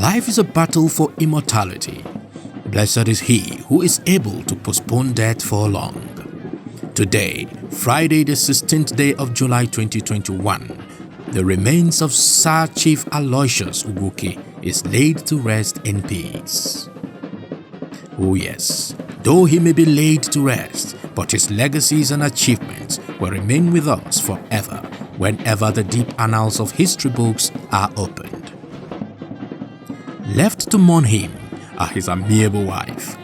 Life is a battle for immortality. Blessed is he who is able to postpone death for long. Today, Friday the 16th day of July 2021, the remains of Sir Chief Aloysius Ugwuoke is laid to rest in peace. Oh yes, though he may be laid to rest, but his legacies and achievements will remain with us forever whenever the deep annals of history books are opened. Left to mourn him are his amiable wife,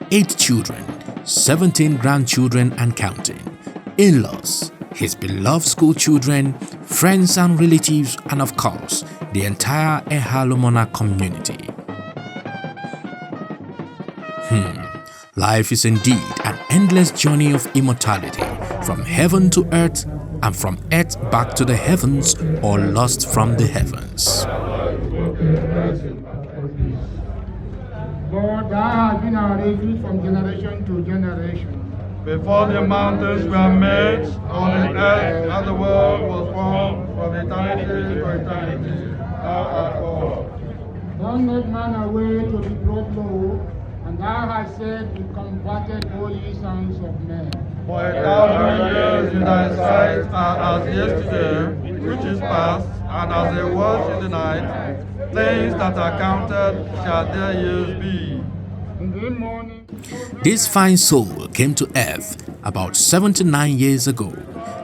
8 children, 17 grandchildren and counting, in-laws, his beloved school children, friends and relatives, and of course, the entire Ehalomona community. Life is indeed an endless journey of immortality, from heaven to earth, and from earth back to the heavens, or lost from the heavens. God, thou hast been our refuge from generation to generation. Before the mountains were made, on the earth and the world was formed, from eternity to eternity, thou art God. Thou made man away to be brought low, and thou hast said, Be converted, O ye sons of men. For 1,000 years in thy sight are as yesterday, which is past, and as a watch in the night. Things that are counted shall their years be. In the morning, This fine soul came to earth about 79 years ago,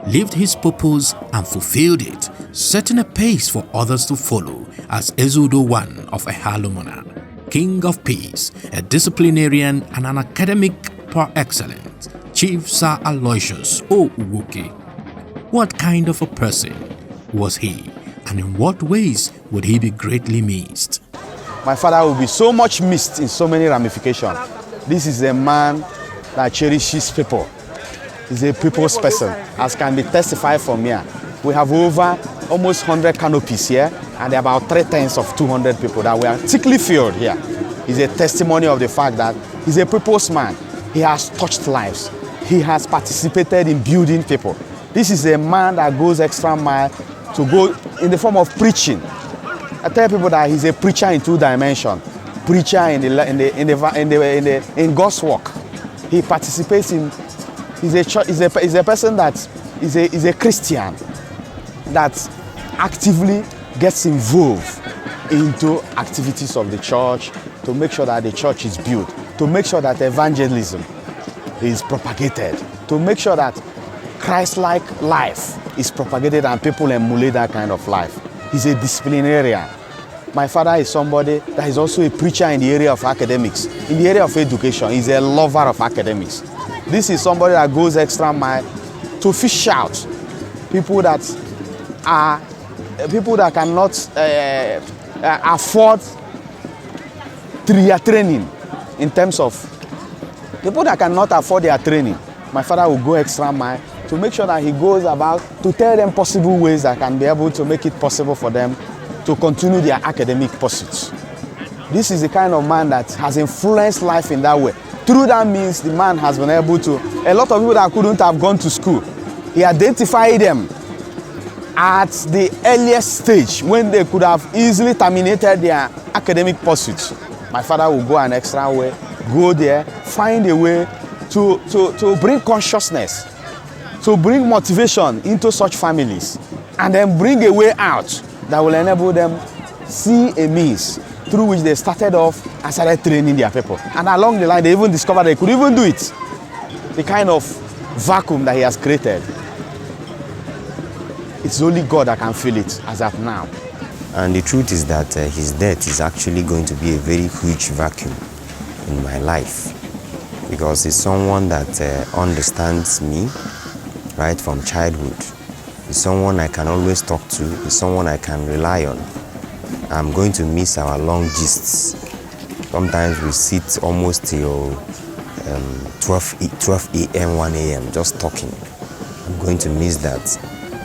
lived his purpose and fulfilled it, setting a pace for others to follow as Ezudo I of Ehalomona, King of Peace, a disciplinarian and an academic par excellence, Chief Sir Aloysius Ugwuoke. What kind of a person was he, and in what ways would he be greatly missed? My father will be so much missed in so many ramifications. This is a man that cherishes people. He's a people's person, as can be testified from here. We have over almost 100 canopies here, and there are about 3/10 of 200 people that were thickly filled here. It's a testimony of the fact that he's a people's man. He has touched lives. He has participated in building people. This is a man that goes extra mile to go in the form of preaching. I tell people that he's a preacher in 2 dimensions, preacher in God's work. He participates in. He's a person that is a Christian that actively gets involved into activities of the church to make sure that the church is built, to make sure that evangelism is propagated, to make sure that Christ-like life is propagated and people emulate that kind of life. He's a disciplinarian. My father is somebody that is also a preacher in the area of academics. In the area of education, he's a lover of academics. This is somebody that goes extra mile to fish out people that cannot afford 3-year training. In terms of people that cannot afford their training, my father will go extra mile to make sure that he goes about to tell them possible ways that can be able to make it possible for them to continue their academic pursuits. This is the kind of man that has influenced life in that way. Through that means, the man has been able to, a lot of people that couldn't have gone to school, he identified them at the earliest stage when they could have easily terminated their academic pursuits. My father will go an extra way, go there, find a way to bring consciousness, to bring motivation into such families, and then bring a way out that will enable them see a means through which they started off and started training their people. And along the line, they even discovered they could even do it. The kind of vacuum that he has created, it's only God that can fill it as of now. And the truth is that his death is actually going to be a very huge vacuum in my life, because he's someone that understands me right from childhood. He's someone I can always talk to. He's someone I can rely on. I'm going to miss our long gists. Sometimes we sit almost till 12 a.m., 1 a.m. just talking. I'm going to miss that.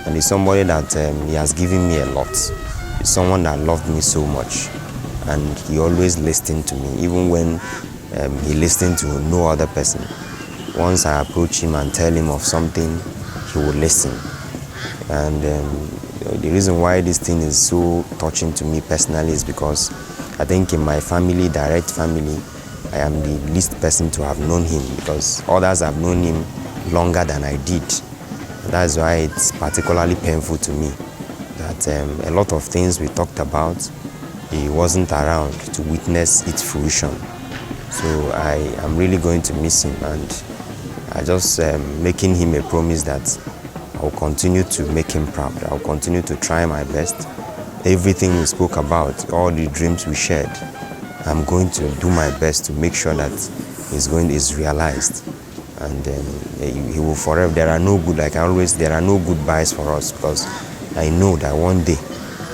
And he's somebody that he has given me a lot. He's someone that loved me so much. And he always listened to me, even when he listened to no other person. Once I approach him and tell him of something, he will listen. And the reason why this thing is so touching to me personally is because I think in my family, direct family, I am the least person to have known him because others have known him longer than I did. That's why it's particularly painful to me that a lot of things we talked about, he wasn't around to witness its fruition. So I am really going to miss him, and I just making him a promise that I'll continue to make him proud. I'll continue to try my best. Everything we spoke about, all the dreams we shared, I'm going to do my best to make sure that is realized. And he will forever. There are no goodbyes for us, because I know that one day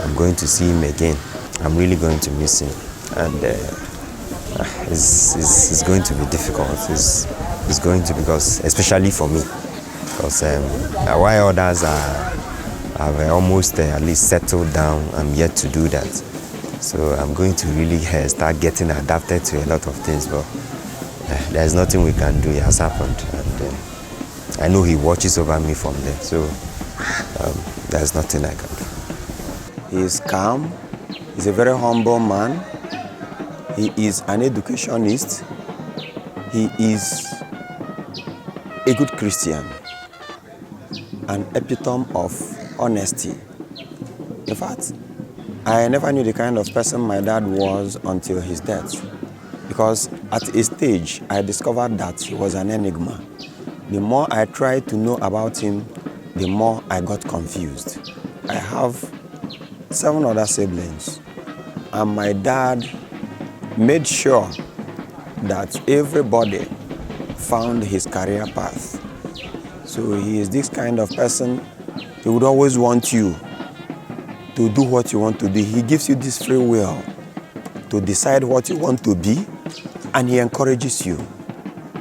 I'm going to see him again. I'm really going to miss him, and it's going to be difficult. It's going to, because especially for me, because while others have almost at least settled down, I'm yet to do that. So I'm going to really start getting adapted to a lot of things, but there's nothing we can do. It has happened, and I know he watches over me from there, so there's nothing I can do. He is calm. He's a very humble man. He is an educationist. He is a good Christian, an epitome of honesty. In fact, I never knew the kind of person my dad was until his death, because at a stage I discovered that he was an enigma. The more I tried to know about him, the more I got confused. I have 7 other siblings, and my dad made sure that everybody found his career path. So he is this kind of person. He would always want you to do what you want to do. He gives you this free will to decide what you want to be, and he encourages you.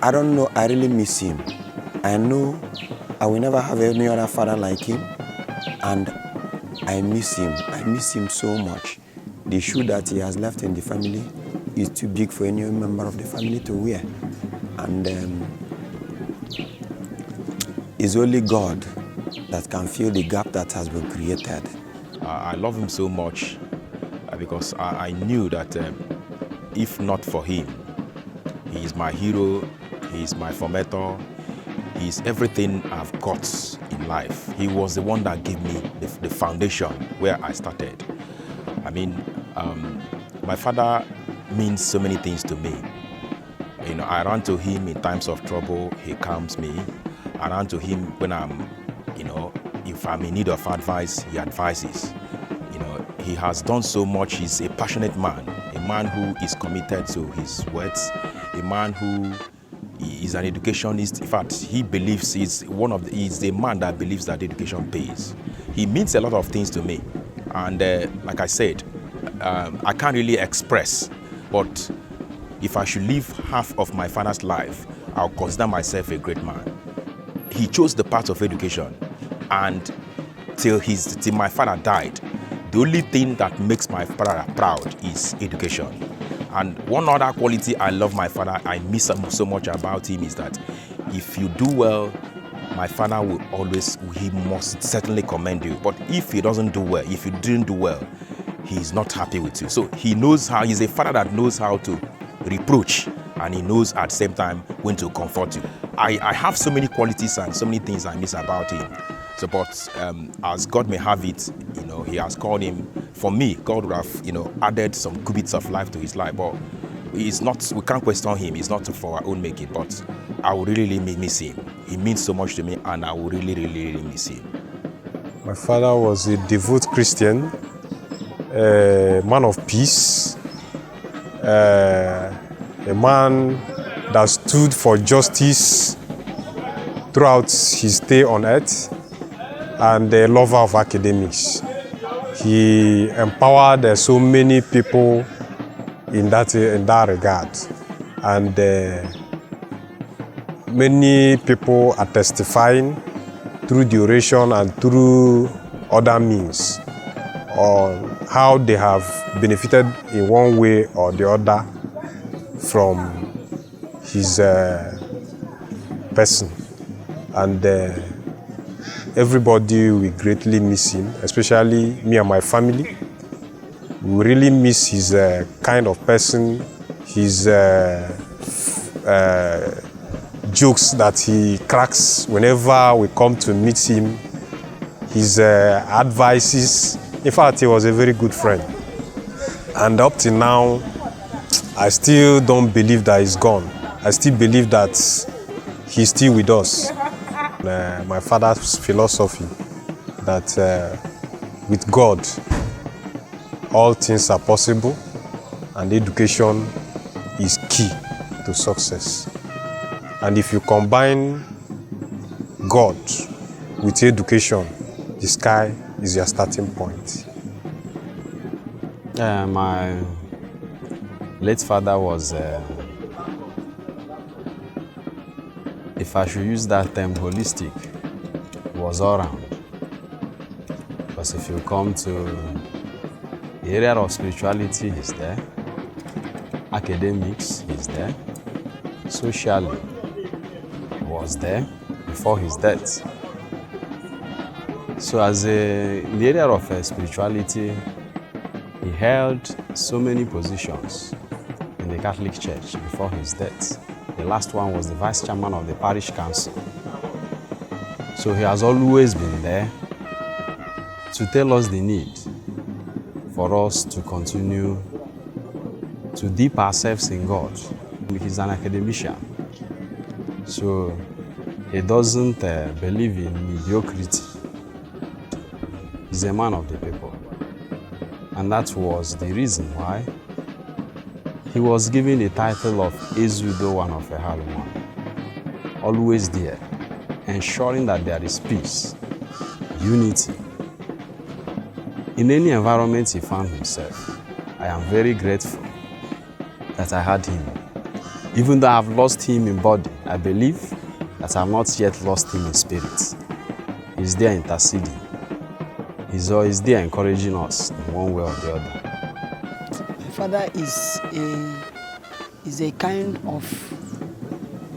I don't know, I really miss him. I know I will never have any other father like him, and I miss him. I miss him so much. The shoe that he has left in the family is too big for any member of the family to wear. And it's only God that can fill the gap that has been created. I love him so much because I knew that if not for him, he is my hero, he is my formator, he is everything I've got in life. He was the one that gave me the foundation where I started. I mean, my father means so many things to me. You know, I run to him in times of trouble, he calms me. I run to him when if I'm in need of advice, he advises. You know, he has done so much. He's a passionate man, a man who is committed to his words, a man who is an educationist. In fact, he believes he's the man that believes that education pays. He means a lot of things to me, and like I said, I can't really express, but if I should live half of my father's life, I'll consider myself a great man. He chose the path of education, and till my father died, the only thing that makes my father proud is education. And one other quality I love my father, I miss so much about him, is that if you do well, my father he must certainly commend you. But if he doesn't do well, if you didn't do well, he's not happy with you. So he's a father that knows how to reproach, and he knows at the same time when to comfort you. I have so many qualities and so many things I miss about him. So, but as God may have it, he has called him. For me, God would have, added some cubits of life to his life. But it's not. We can't question him. It's not for our own making. But I will really miss him. He means so much to me, and I will really, really, really miss him. My father was a devout Christian, a man of peace, a man that stood for justice throughout his stay on earth, and a lover of academics. He empowered so many people in that regard, and many people are testifying through the oration and through other means on how they have benefited in one way or the other from his person. And everybody will greatly miss him, especially me and my family. We really miss his kind of person, his jokes that he cracks whenever we come to meet him, his advices. In fact, he was a very good friend. And up till now, I still don't believe that he's gone. I still believe that he's still with us. My father's philosophy that with God, all things are possible, and education is key to success. And if you combine God with education, the sky is your starting point. My late father was, if I should use that term, holistic. He was all around. Because if you come to the area of spirituality, he's there. Academics, he's there. Socially, he was there before his death. So in the area of spirituality, he held so many positions in the Catholic Church before his death. The last one was the vice chairman of the parish council. So he has always been there to tell us the need for us to continue to dip ourselves in God. He's an academician, so he doesn't believe in mediocrity. He's a man of the people. And that was the reason why he was given the title of Ezudo one of Ehalumwan. Always there, ensuring that there is peace, unity. In any environment he found himself, I am very grateful that I had him. Even though I have lost him in body, I believe that I have not yet lost him in spirit. He's there interceding. He's always there encouraging us in one way or the other. My father is a kind of,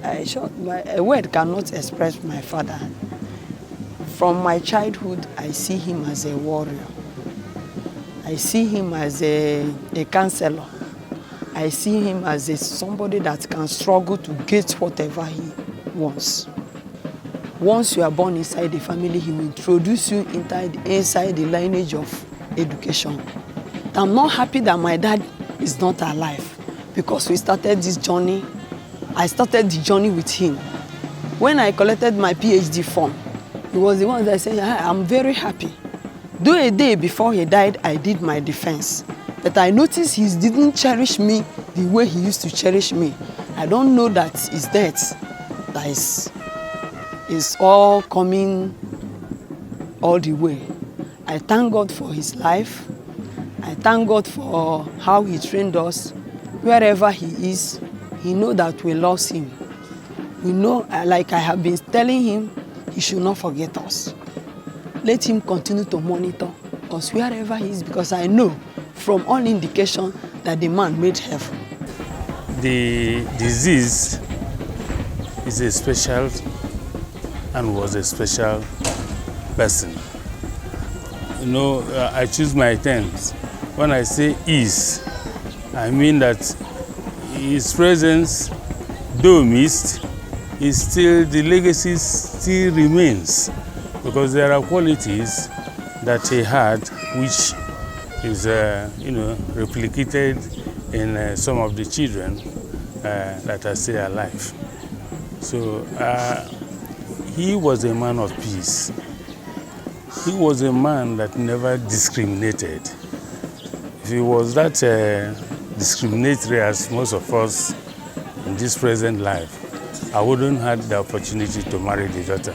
a word cannot express my father. From my childhood, I see him as a warrior. I see him as a counselor. I see him as somebody that can struggle to get whatever he wants. Once you are born inside the family, he will introduce you inside the lineage of education. I'm not happy that my dad is not alive because we started this journey. I started the journey with him. When I collected my PhD form, he was the one that said, I'm very happy. Though a day before he died, I did my defense. But I noticed he didn't cherish me the way he used to cherish me. I don't know that his death that is all coming all the way. I thank God for his life. I thank God for how he trained us. Wherever he is, he knows that we lost him. We know, like I have been telling him, he should not forget us. Let him continue to monitor us wherever he is, because I know from all indication that the man made heaven. The disease is a special and was a special person. You know, I choose my terms. When I say is, I mean that his presence, though missed, the legacy still remains, because there are qualities that he had which is replicated in some of the children that are still alive. So he was a man of peace. He was a man that never discriminated. If he was that discriminatory as most of us in this present life, I wouldn't have the opportunity to marry the daughter.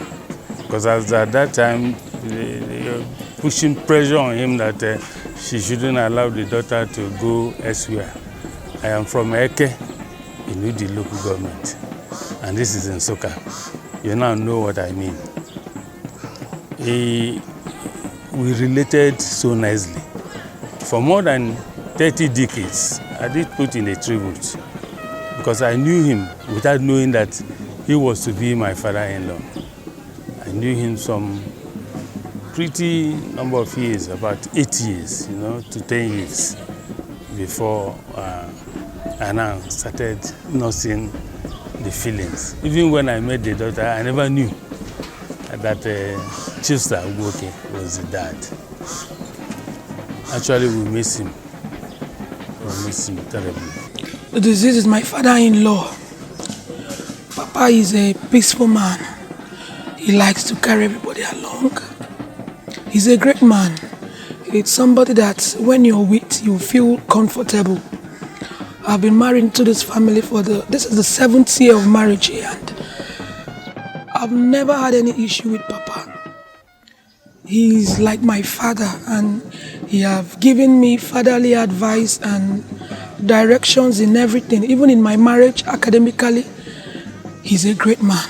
Because at that time, pushing pressure on him that she shouldn't allow the daughter to go elsewhere. I am from Eke, in the local government, and this is in Soka. You now know what I mean. We related so nicely. For more than 30 decades, I did put in a tribute because I knew him without knowing that he was to be my father-in-law. I knew him pretty number of years, about 8 years, to 10 years before I now started nursing the feelings. Even when I met the daughter, I never knew that Aloysius Ugwuoke was the dad. Actually, we miss him. We miss him terribly. The disease is my father-in-law. Papa is a peaceful man. He likes to carry everybody along. He's a great man. It's somebody that when you're with, you feel comfortable. I've been married to this family this is the 7th year of marriage here, and I've never had any issue with Papa. He's like my father, and he have given me fatherly advice and directions in everything, even in my marriage, academically. He's a great man.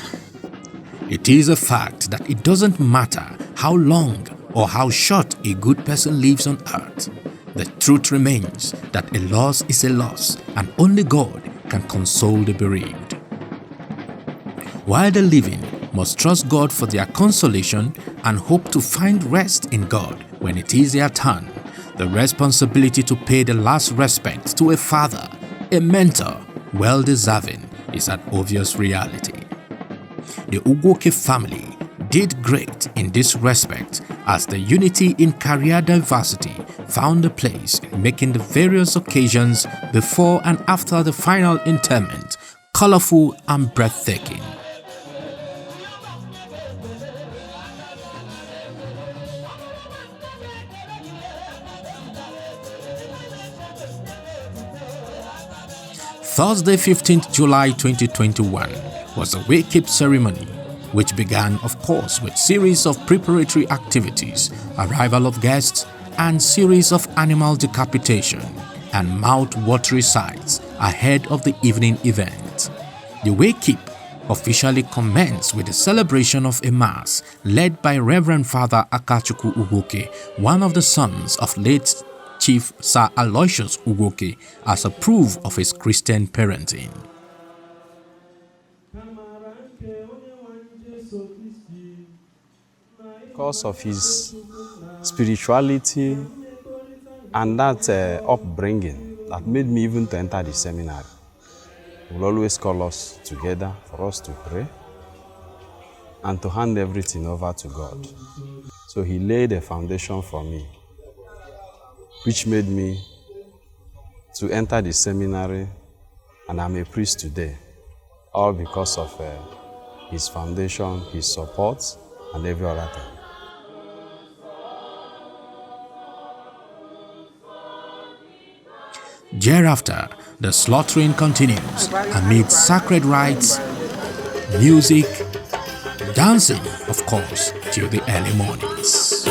It is a fact that it doesn't matter how long or how short a good person lives on earth. The truth remains that a loss is a loss, and only God can console the bereaved. While the living must trust God for their consolation and hope to find rest in God when it is their turn, the responsibility to pay the last respect to a father, a mentor, well-deserving, is an obvious reality. The Ugwuoke family did great in this respect, as the unity in career diversity found a place in making the various occasions before and after the final interment colorful and breathtaking. Thursday, 15th July 2021 was a wake-up ceremony, which began, of course, with series of preparatory activities, arrival of guests, and series of animal decapitation and mouth-watery sights ahead of the evening event. The wake-up officially commenced with the celebration of a mass led by Reverend Father Akachukwu Ugwuoke, one of the sons of late Chief Sir Aloysius Ugwuoke, as a proof of his Christian parenting. Because of his spirituality and that upbringing that made me even to enter the seminary. He will always call us together for us to pray and to hand everything over to God. So he laid a foundation for me, which made me to enter the seminary, and I'm a priest today, all because of his foundation, his support, and every other thing. Thereafter, the slaughtering continues amid sacred rites, music, dancing, of course, till the early mornings.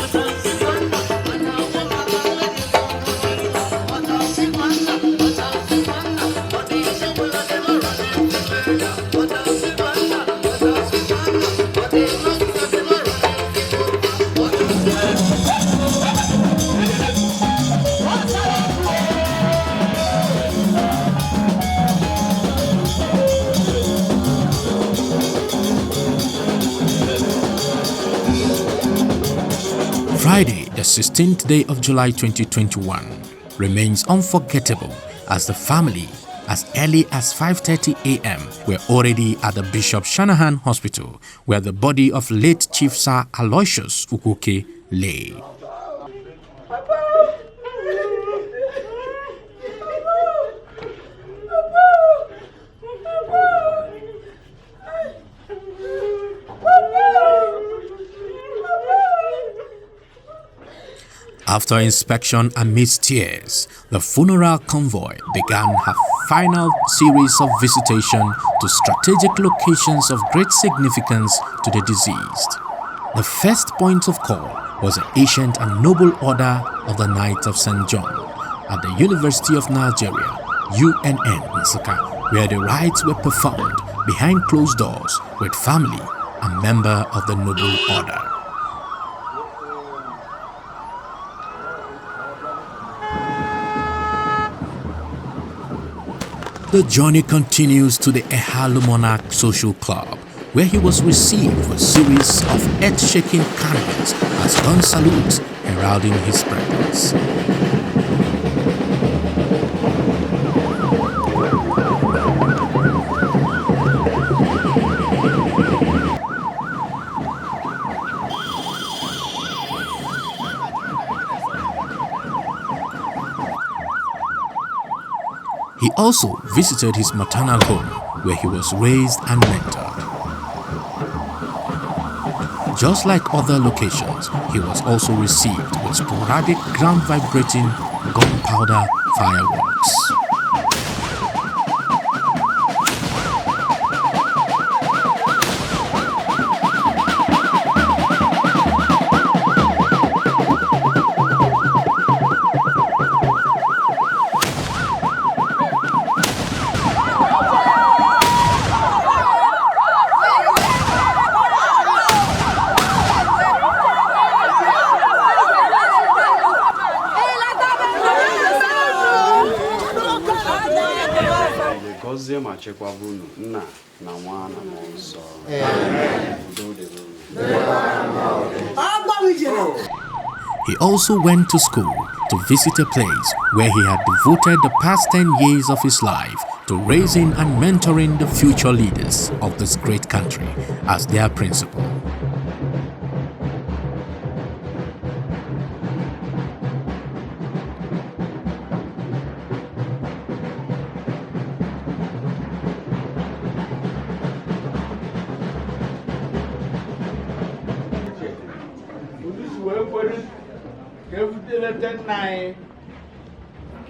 Friday, the 16th day of July 2021, remains unforgettable as the family, as early as 5:30 a.m., were already at the Bishop Shanahan Hospital, where the body of late Chief Sir Aloysius Ugwuoke lay. After inspection amidst tears, the funeral convoy began her final series of visitation to strategic locations of great significance to the deceased. The first point of call was the ancient and noble order of the Knights of St. John at the University of Nigeria, UNN Nsukka, where the rites were performed behind closed doors with family and member of the noble order. The journey continues to the Ehalu Monarch Social Club, where he was received with a series of earth-shaking cannons as gun salutes heralding his presence. He also visited his maternal home, where he was raised and mentored. Just like other locations, he was also received with sporadic ground-vibrating gunpowder fireworks. He also went to school to visit a place where he had devoted the past 10 years of his life to raising and mentoring the future leaders of this great country as their principal.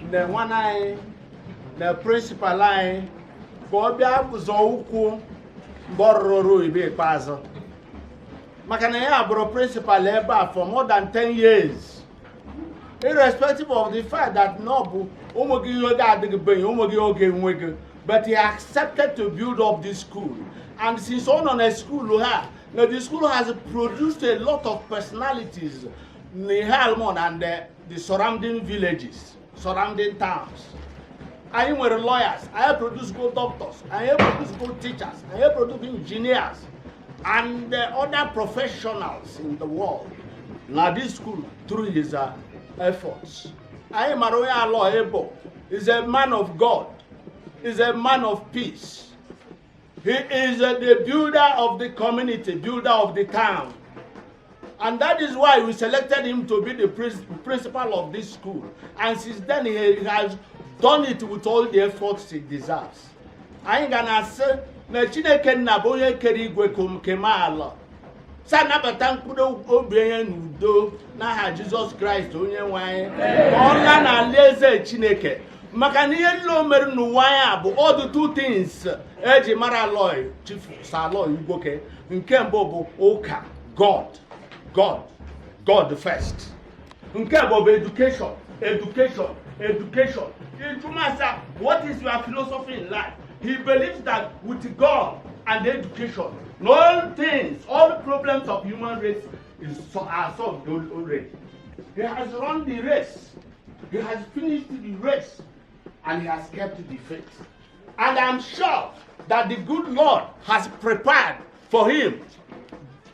The one eye, the principal line, Bobia was all cool, Borro be Pazo. Macanea bro principal labor for more than 10 years. Irrespective of the fact that Nobu, but he accepted to build up this school. And since on a school, now the school has produced a lot of personalities in Halmon and the surrounding villages. Surrounding towns. I am lawyers, I have produced good doctors, I have produced good teachers, I have produced engineers, and other professionals in the world. Now this school, through his efforts. I am a royal lawyer, is a man of God, is a man of peace. He is the builder of the community, builder of the town. And that is why we selected him to be the principal of this school. And since then, he has done it with all the efforts he deserves. I ain't gonna say, na Chineke na boye keri igwe kemala. Sa na batankudo obiye nudo na ha Jesus Christ onye nwanyi. Ola na alaeze Chineke. Maka na ihe lo mere n'ụwa bụ all the two things eji mara Aloy, Chief Aloysius Ugwuoke. Nke mbụ bụ ụka, God first. About education. What is your philosophy in life? He believes that with God and education, all things, all the problems of human race are solved already. He has run the race. He has finished the race. And he has kept the faith. And I'm sure that the good Lord has prepared for him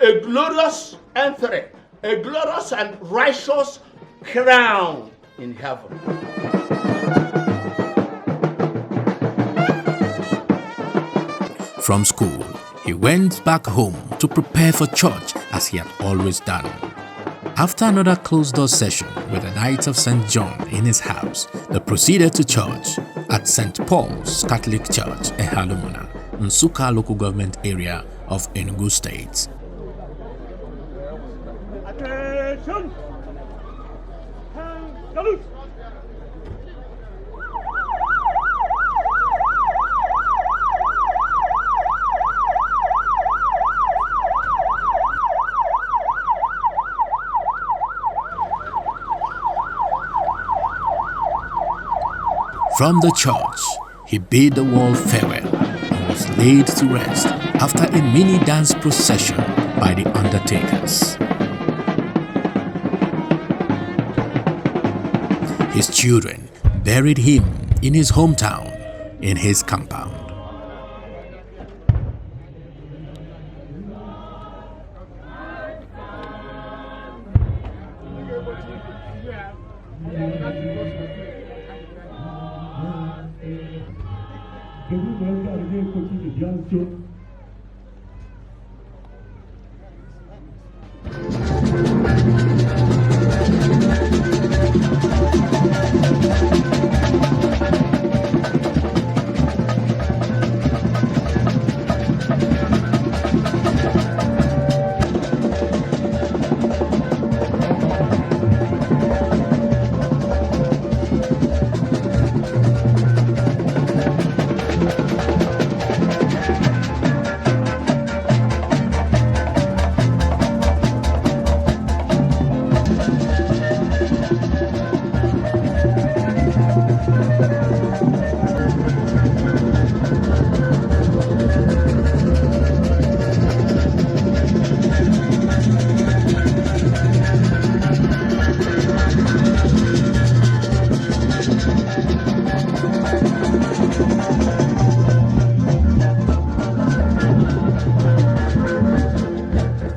a glorious entry, a glorious and righteous crown in heaven. From school, he went back home to prepare for church as he had always done. After another closed-door session with the Knights of St. John in his house, they proceeded to church at St. Paul's Catholic Church in Halumuna, Nsukka local government area of Enugu State. Attention! And salute! From the church, he bade the world farewell and was laid to rest after a mini dance procession by the undertakers. His children buried him in his hometown, in his compound.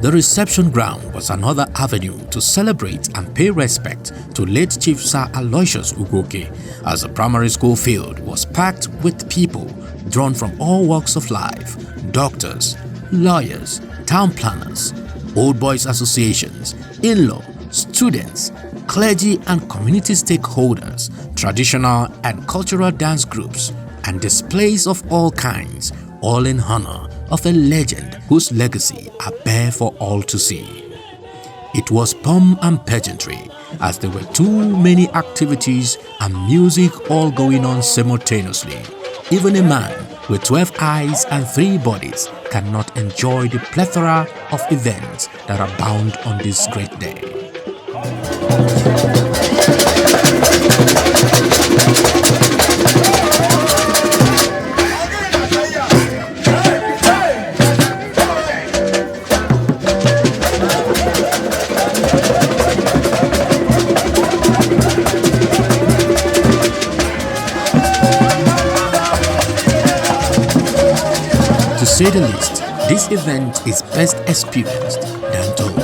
The reception ground was another avenue to celebrate and pay respect to late Chief Sir Aloysius Ugwuoke, as the primary school field was packed with people drawn from all walks of life: doctors, lawyers, town planners, old boys associations, in-law, students, clergy and community stakeholders, traditional and cultural dance groups, and displays of all kinds, all in honor of a legend whose legacy are bare for all to see. It was pomp and pageantry, as there were too many activities and music all going on simultaneously. Even a man with 12 eyes and 3 bodies cannot enjoy the plethora of events that abound on this great day. To say the least, this event is best experienced than told.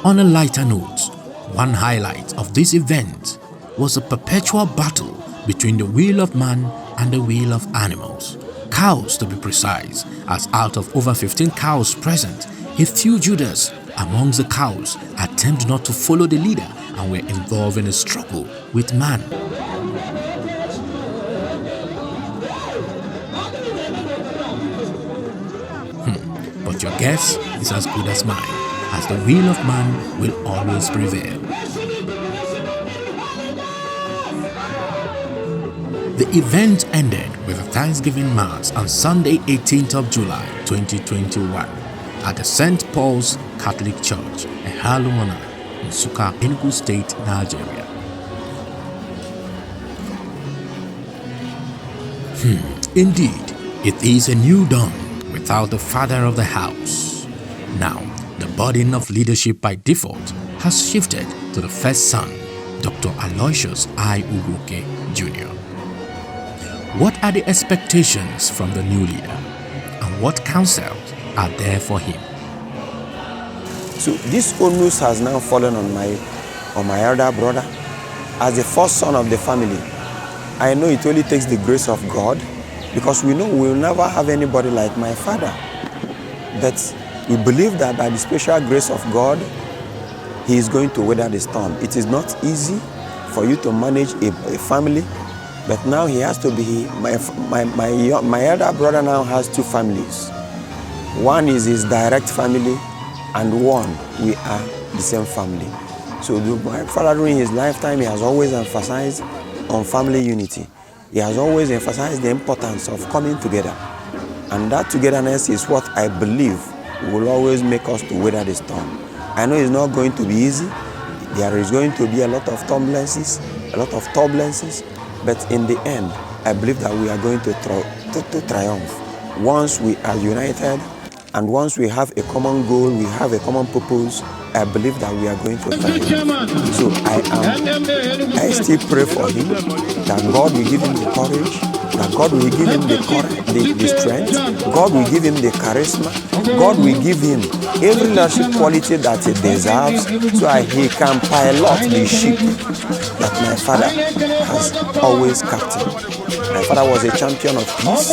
On a lighter note, one highlight of this event was a perpetual battle between the will of man and the will of animals. Cows, to be precise, as out of over 15 cows present, a few Judas amongst the cows attempted not to follow the leader and were involved in a struggle with man. But your guess is as good as mine, as the will of man will always prevail. The event ended with a Thanksgiving Mass on Sunday 18th of July 2021 at the St. Paul's Catholic Church, Ehalumona, in Nsukka, Enugu State, Nigeria. Indeed, it is a new dawn without the father of the house. Now, the burden of leadership by default has shifted to the first son, Dr. Aloysius Ugwuoke Jr. What are the expectations from the new leader, and what counsels are there for him? So this onus has now fallen on my elder brother. As the first son of the family, I know it only takes the grace of God, because we know we will never have anybody like my father. But we believe that by the special grace of God, he is going to weather the storm. It is not easy for you to manage a family, but now he has to be, my elder brother now has 2 families. One is his direct family, and one, we are the same family. So my father during his lifetime, he has always emphasized on family unity. He has always emphasized the importance of coming together. And that togetherness is what I believe will always make us to weather the storm. I know it's not going to be easy. There is going to be a lot of turbulences, but in the end, I believe that we are going to triumph. Once we are united, and once we have a common goal, we have a common purpose, I believe that we are going to triumph. So I still pray for him, that God will give him the courage, that God will give him the strength, God will give him the charisma, God will give him every leadership quality that he deserves, so that he can pilot the ship that my father has always captained. My father was a champion of peace,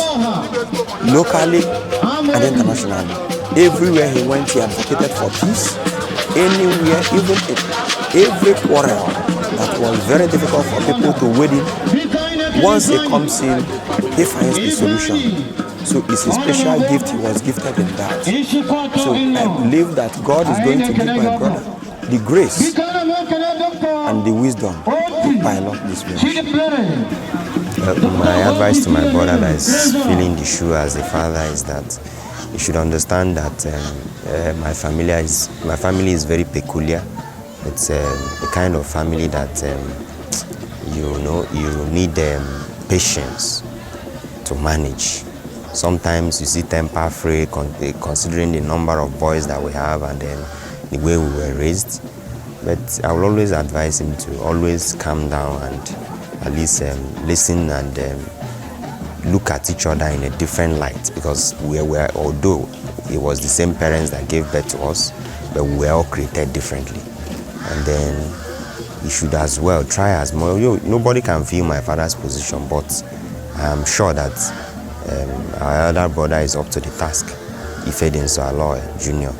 locally and internationally. Everywhere he went, he advocated for peace. Anywhere, even in every quarrel that was very difficult for people to wade in, once he comes in, he finds the solution. So it's a special gift he was gifted in that. So I believe that God is going to give my brother the grace and the wisdom to pilot this mission. My advice to my brother that is feeling the shoe as a father is that you should understand that my family is very peculiar. It's the kind of family that you need patience to manage. Sometimes you see temper free considering the number of boys that we have and then the way we were raised. But I will always advise him to always calm down and at least listen and look at each other in a different light, because although it was the same parents that gave birth to us, but we were all created differently. And then you should as well try as more. Nobody can feel my father's position, but I'm sure that our elder brother is up to the task. Ifedinso Aloy Jr.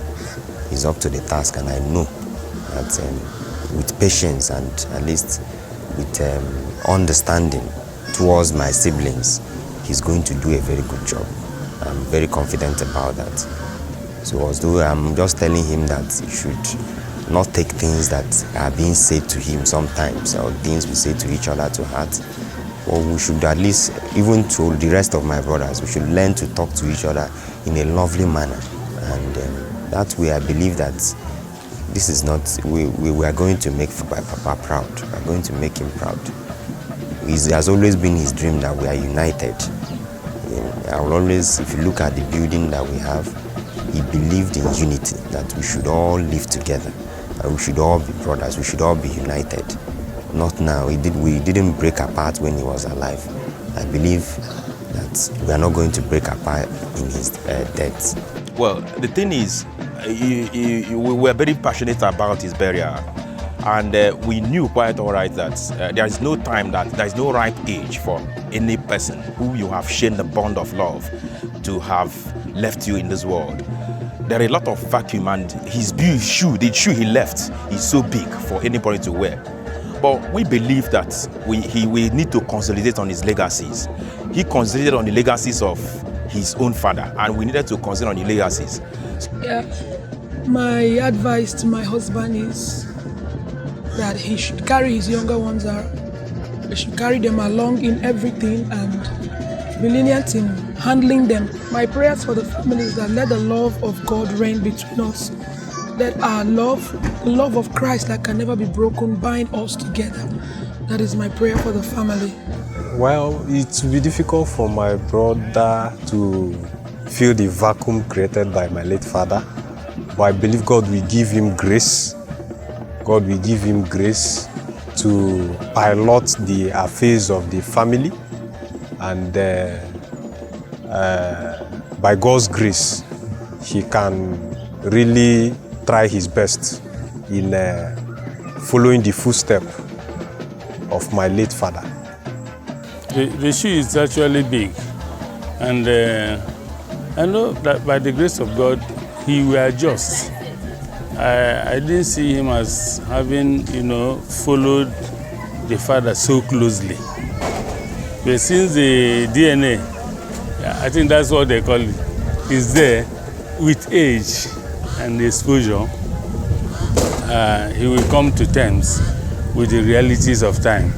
is up to the task, and I know that with patience and at least with understanding towards my siblings, he's going to do a very good job. I'm very confident about that. So although I'm just telling him that he should not take things that are being said to him sometimes, or things we say to each other to heart, or we should at least, even to the rest of my brothers, we should learn to talk to each other in a lovely manner. And that way I believe that this is not, we are going to make Papa proud. We are going to make him proud. It has always been his dream that we are united. I will always, if you look at the building that we have, he believed in unity, that we should all live together, and we should all be brothers, we should all be united. Not now. We didn't break apart when he was alive. I believe that we are not going to break apart in his death. Well, the thing is, we were very passionate about his burial, and we knew quite all right that there is no time, that there is no right age for any person who you have shared the bond of love to have left you in this world. There are a lot of vacuum, and his shoe, the shoe he left, is so big for anybody to wear. But we believe that we need to consolidate on his legacies. He consolidated on the legacies of his own father, and we needed to consider on the legacies. Yeah. My advice to my husband is that he should carry his younger ones out. He should carry them along in everything and be lenient in handling them. My prayers for the family is that let the love of God reign between us. Let our love, the love of Christ that can never be broken, bind us together. That is my prayer for the family. Well, it will be difficult for my brother to fill the vacuum created by my late father, but I believe God will give him grace. God will give him grace to pilot the affairs of the family, and by God's grace, he can really try his best in following the footsteps of my late father. The shoe is actually big, and I know that by the grace of God, he will adjust. I didn't see him as having, followed the father so closely. But since the DNA, I think that's what they call it, is there with age and exposure, he will come to terms with the realities of time.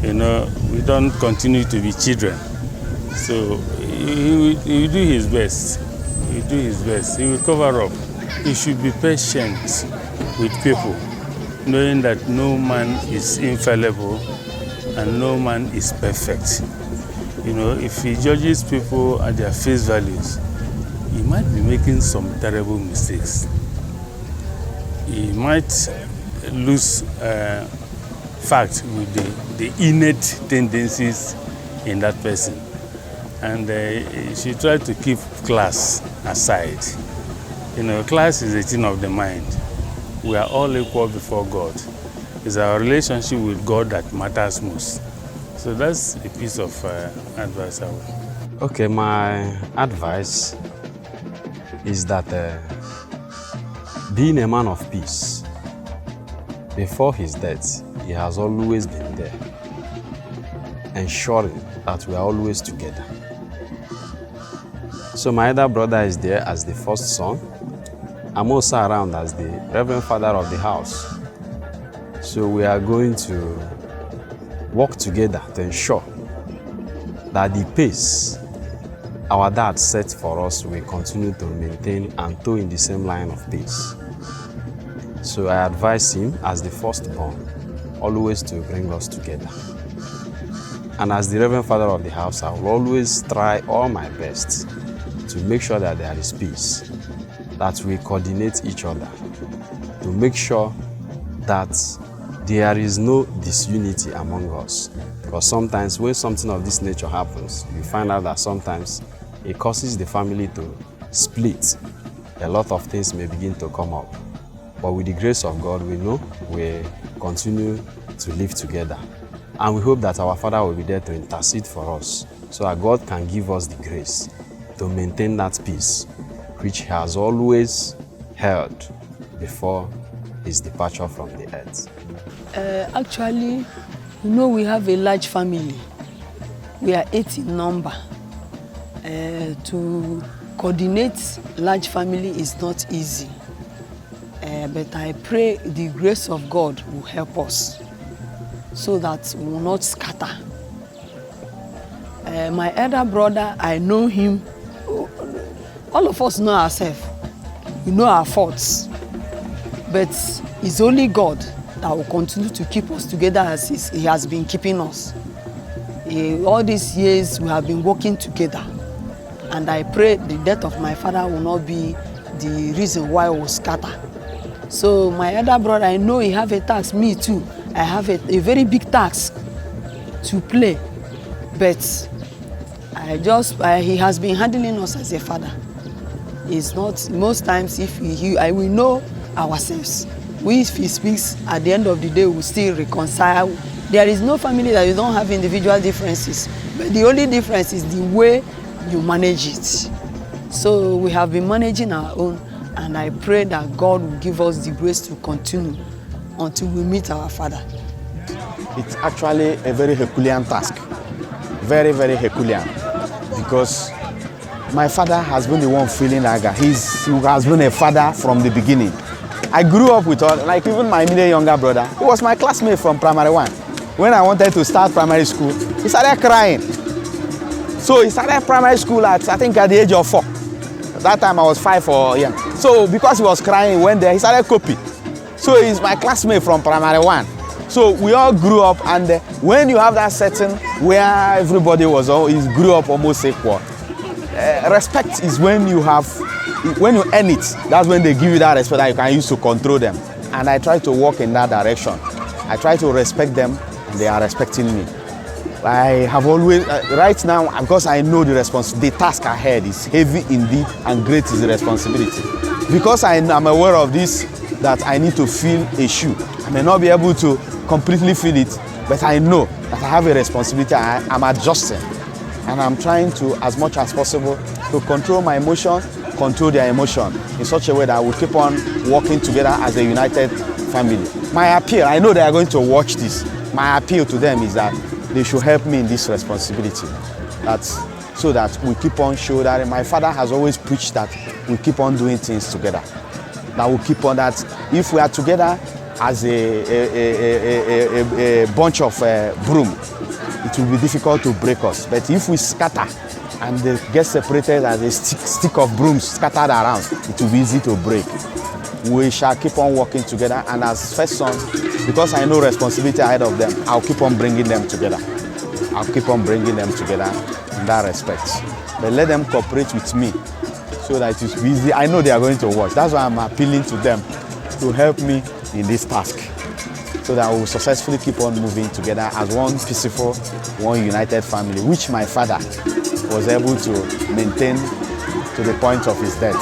We don't continue to be children. So he will do his best. He will do his best. He will cover up. He should be patient with people, knowing that no man is infallible and no man is perfect. If he judges people at their face values, he might be making some terrible mistakes. he might lose fact with the innate tendencies in that person. And she tried to keep class aside. You know, class is a thing of the mind. We are all equal before God. It's our relationship with God that matters most. So that's a piece of advice I would. Okay, my advice is that being a man of peace, before his death, he has always been there, ensuring that we are always together. So my elder brother is there as the first son. I'm also around as the Reverend Father of the house. So we are going to work together to ensure that the pace our dad set for us will continue to maintain and toe in the same line of pace. So I advise him as the firstborn always to bring us together. And as the Reverend Father of the house, I will always try all my best to make sure that there is peace, that we coordinate each other, to make sure that there is no disunity among us. Because sometimes when something of this nature happens, you find out that sometimes it causes the family to split. A lot of things may begin to come up. But with the grace of God, we know we continue to live together. And we hope that our Father will be there to intercede for us, so that God can give us the grace to maintain that peace, which He has always held before His departure from the earth. Actually, you know, we have a large family. We are 8 in number. To coordinate large family is not easy. But I pray the grace of God will help us so that we will not scatter. My elder brother, I know him. All of us know ourselves. We know our faults. But it's only God that will continue to keep us together as He has been keeping us. All these years we have been working together. And I pray the death of my father will not be the reason why we will scatter. So my elder brother, I know he have a task, me too. I have a very big task to play. But he has been handling us as a father. It's not, most times if we know ourselves. If he speaks, at the end of the day, we still reconcile. There is no family that you don't have individual differences. But the only difference is the way you manage it. So we have been managing our own, and I pray that God will give us the grace to continue until we meet our Father. It's actually a very Herculean task. Very, very Herculean. Because my father has been the one feeling like he has been a father from the beginning. I grew up with all, like even my immediate younger brother, he was my classmate from primary 1. When I wanted to start primary school, he started crying. So he started primary school at, I think, at the age of 4. That time I was 5 or yeah. So because he was crying, he went there, he started copying. So he's my classmate from primary 1. So we all grew up, and when you have that setting where everybody grew up almost equal, respect is when you earn it. That's when they give you that respect that you can use to control them. And I try to walk in that direction. I try to respect them, and they are respecting me. I have always, right now, because I know the task ahead is heavy indeed, and great is the responsibility. Because I am aware of this, that I need to fill a shoe. I may not be able to completely fill it, but I know that I have a responsibility. I'm adjusting, and I'm trying to, as much as possible, to control my emotion, control their emotion in such a way that we keep on working together as a united family. My appeal, I know they are going to watch this. My appeal to them is that they should help me in this responsibility. So that we keep on showing that my father has always preached that we keep on doing things together. That we keep on that. If we are together as a bunch of broom, it will be difficult to break us. But if we scatter and they get separated as a stick of brooms scattered around, it will be easy to break. We shall keep on working together, and as first son, because I know responsibility ahead of them, I'll keep on bringing them together. I'll keep on bringing them together in that respect. But let them cooperate with me so that it is easy. I know they are going to watch. That's why I'm appealing to them to help me in this task so that we will successfully keep on moving together as one peaceful, one united family, which my father was able to maintain to the point of his death,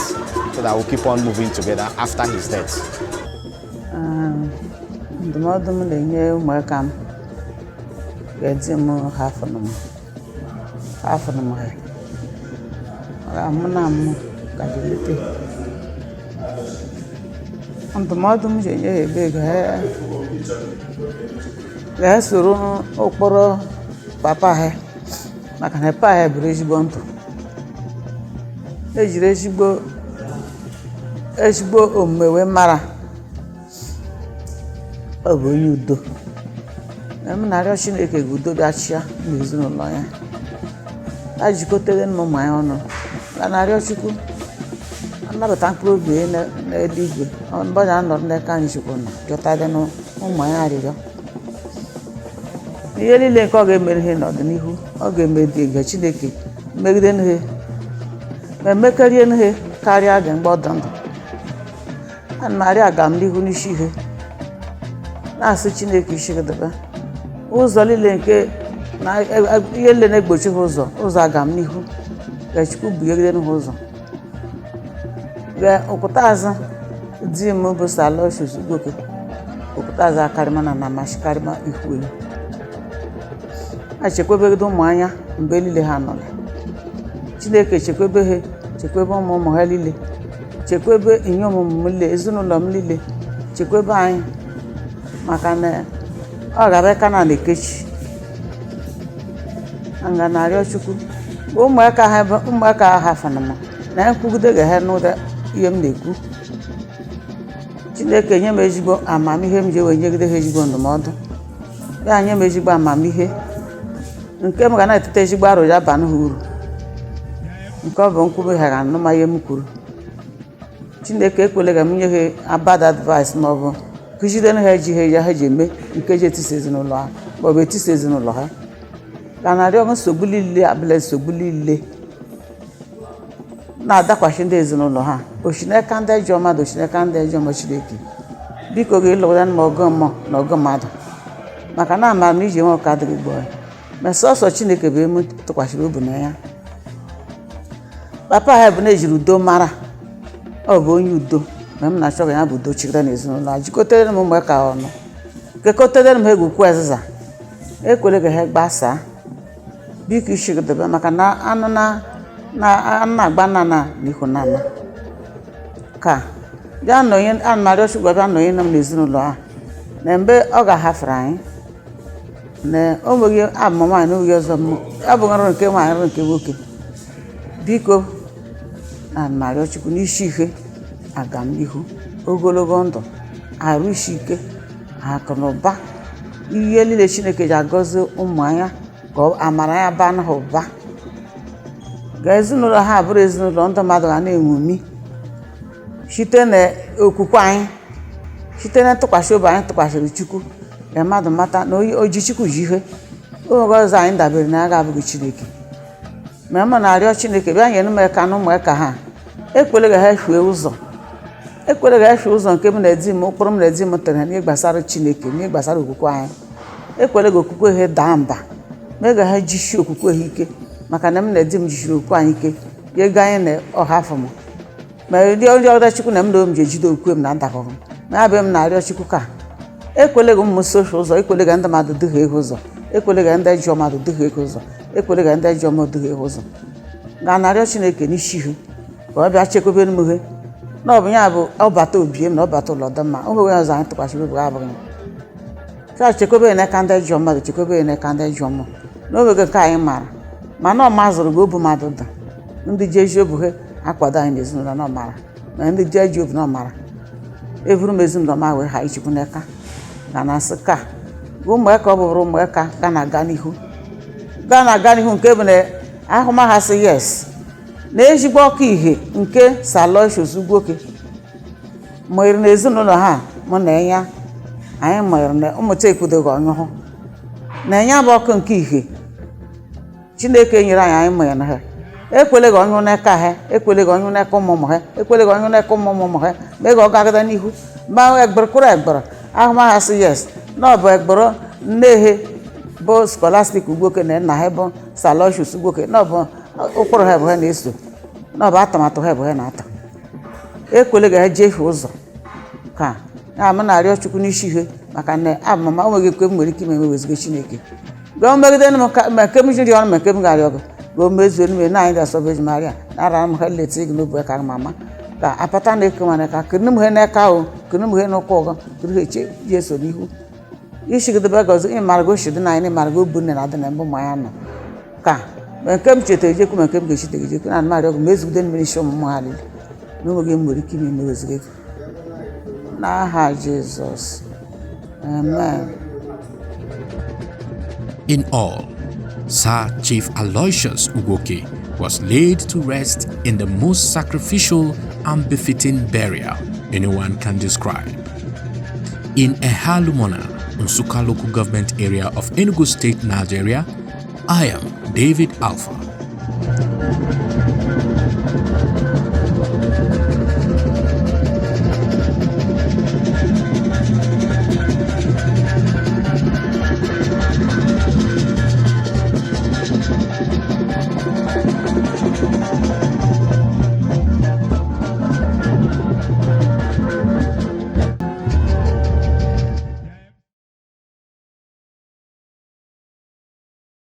so that we'll keep on moving together after his death. Ndụmọdụ m na-enye ụmụaka m ga-edi m hafụnụ m ha mụ na m ga-adịlite. Ndụmọdụ m ji enye ha ebe ga soro ụkpụrụ papa ha, maka na papa ha bụrụ ezigbo ndụ, ejiri ezigbo omume wee mara. Ọ bụ onye udo. M na-arịọ Chineke ka udo bịa chịa n'ezinụlọ ya. A jikọtere ụmụ anyị ọnụ. A na-arịọ Chukwu anabata mkpụrụ obi n'eluigwe. Mgbe anyị nọrọ n'aka anyị Chukwu nọ, jọtadị n'ụmụ anyị arịrịọ. Ihe niile nke ọ ga-emere ihe n'ọdịnihu, ọ ga-emedi nke Chineke megide ihe, ma emekarịa ihe karịa gị mgbe ọ dị ndụ. Ana m arịọ agamnihu n'isi ihe, na-asị Chineke isi gị debe ụzọ niile nke na ihe niile na-egbochi ha ụzọ agamnihu, ka Chukwu bughegide ha ụzọ. Okwuta azụ di m bụ Aloysius Ugwuoke, okwuta azụ akarịma na amasịkarịma ihu enyi. A chekwebegide ụmụ anya mgbe niile ha nọla. Chineke chekwebe ha, chekwebe ụmụ ha niile, chekwebe ihe ọmụmụ m niile, ezinụlọ m niile, chekwebe anyị, maka na ọ ga-abịa ka na-ekechi. Nga na-arịọ Chukwu ụmụaka ha hafụnụ m na nkwugide ga-ha n'ụda ihe m na-ekwu. Chineke nye m ezigbo amamihe m ji wee nyegide ha ezigbo ndụmọdụ. Ya nye m ezigbo amamihe nke m ga na-etete ezigbo aro ya ba ha uru, nke ọ bụ nkwube ha ga anụma ihe m kwuru. Chineke ekwele ga m nye ha bad advice ma ọ bụ kụzide ha ji ha ji eme nke ji etisa ezinụlọ ha ma ọ bụ etisa ezinụlọ ha. Ka na-arịọ nsogbu niile abụla nsogbu niile na-adakwasị ndị ezinụlọ ha, oshineka ndị ejọ mmadụ, oshineka ndị ejọ mmụọ Chineke biko ga-elụgara m ọgụ mmụọ na ọgụ mmadụ, maka na amara m iji nwe ụka adịghị gboo ya. Ma sọsọ Chineke bụ emu tụkwasịrị obi na ya. Papa ha bụ na-ejiri udo mara. Ọ bụ onye udo, ma m na-achọ ka ya bụ udo chịgara n'ezinụlọ a. Jikọtere m ụmụaka ọnụ, kekọtere m ha egwukwu azịza, ekwere ka ha gbasaa. Biko ishigidebe, maka na anụ na-agba nana n'ihu nana ka bịa nọnye. Ana m arịọ Chukwu bịa nọnye m n'ezinụlọ a, na mgbe ọ ga-ahafere anyị na o nweghị abụma nwaanyị na onweghị ọzọ m, abụghị ọrụ nke nwaanyị, ọrụ nke nwoke. Biko ana m arịọ Chukwu n'isi ihe agamnihu, ogologo ndụ, arụ isi ike, akụ na ụba, ihe niile Chineke ji agọzi ụmụ anya, ka amara ya baa ha ụba. Ga ezinụlọ ha bụrụ ezinụlọ ndị mmadụ ga na-enwumi site n'okwukwe anyị, site na ntụkwasị obi anyị tụkwasịrị Chukwu, ka mmadụ mata na oji Chukwu ji ihe. Oge ọzọ anyị dabere na ya ga-abụghị Chineke. Ma m na-arịọ Chineke bịa nyere m aka na ụmụaka ha, ekwele ga ha fue ụzọ, ekwele ga ha fue ụzọ nke m na-edi m, ụkpụrụ m na-edi m tere n'ihe gbasara Chineke, n'ihe gbasara okwukwe anyị. Ekwele ga okwukwe ha daa mba, ma ga ha jisie okwukwe ha ike, maka na m na-edi m jisiri okwukwe anyị ike ya ego anyị na ọha afọ m. Ma ndị ọrịa Chukwu na m na m ji ejide okwukwe m na ndakọrọ ma ya bụ m na-arịọ Chukwu ka ekwele ga ụmụ soshal ụzọ, ekwele ga ndị mmadụ duhie ego ụzọ, ekwele ga ndị ejọ mmadụ duhie ego ụzọ, ekwele ga ndị ejọ mmadụ duhie ego ụzọ. Ga na-arịọ Chineke n'isi ihe ka ọ bịa chekwebe m ihe, na ọ bụ ya bụ ọbata obie m na ọbata ụlọ dị mma. O nweghị ọzọ anyị tụkwasịrị obi abụghị ka chekwebe ya n'aka ndị ejọ mmadụ, chekwebe ya n'aka ndị ejọ mmụọ. N'oge nke anyị mara, mana ọ mazụrụ gị obu mmadụ dị ndị ji ezi obu ha akwado anyị n'ezinụlọ na ọmara, na ndị ji eji obi na ọmara evuru m ezinụlọ ma wee ha ichukwu n'aka. Ga na-asị ka ụmụaka ọ bụrụ ụmụaka ga na-aga n'ihu, ga na-aga n'ihu nke bụ na ahụmahụ sị yes na ezigbo ọkụ ihe nke Aloysius Ugwuoke mụnyere n'ezinụlọ ha mụ na ya. Anyị mụnyere na ụmụta ekwudoghị ọnyụhụ na ya bụ ọkụ nke ihe Chineke nyere anyị, anyị mụnyere ha ekwele gị onye n'aka ha ekwele gị onye n'aka ụmụ ha ekwele gị onye n'aka ụmụ ha mee gị ọ gagada n'ihu ma egbere kwụrụ egbere ahụmahụ sị yes na ọ bụ egbere nne bụ Scholastic Ugwuoke na nna ha bụ Aloysius Ugwuoke na ọ bụ ụkpụrụ ha bụ ha na-eso na ọ bụ atụmatụ ha bụ ha na-ata ekwele gị ha jehie ụzọ ka ya m na-arịọ Chukwu n'isi ihe maka na amama o nweghị ekwe m nwere ike ime weziga Chineke gụọ megide ma nke m jiri ọnụ ma nke m ga-arịọ gị gụọ mezuo n'ime na anyị ga-asọ Virgin Maria na-ara m ha leta gị n'obu ka mama ka apata na-eke mana ka kene m he n'aka ahụ kene m he n'ụkwụ ọgọ kere ha eche ji eso n'ihu ishigidebe gọzi ịmara gị oshidi na anyị ịmara gị obu nne na adị na mbụ ma ya nọ ka ma nke m chetara ejekwu ma nke m ga-echite gị ejekwu na marịọ gị ma ezugide mmiri isi ọmụmụ ha niile na onweghị m nwere ike ime meweziga gị n'aha Jizọs amen. In all, Sir Chief Aloysius Ugwuoke was laid to rest in the most sacrificial and befitting burial anyone can describe. In Ehalumona, Nsukka local government area of Enugu State, Nigeria, I am David Alpha.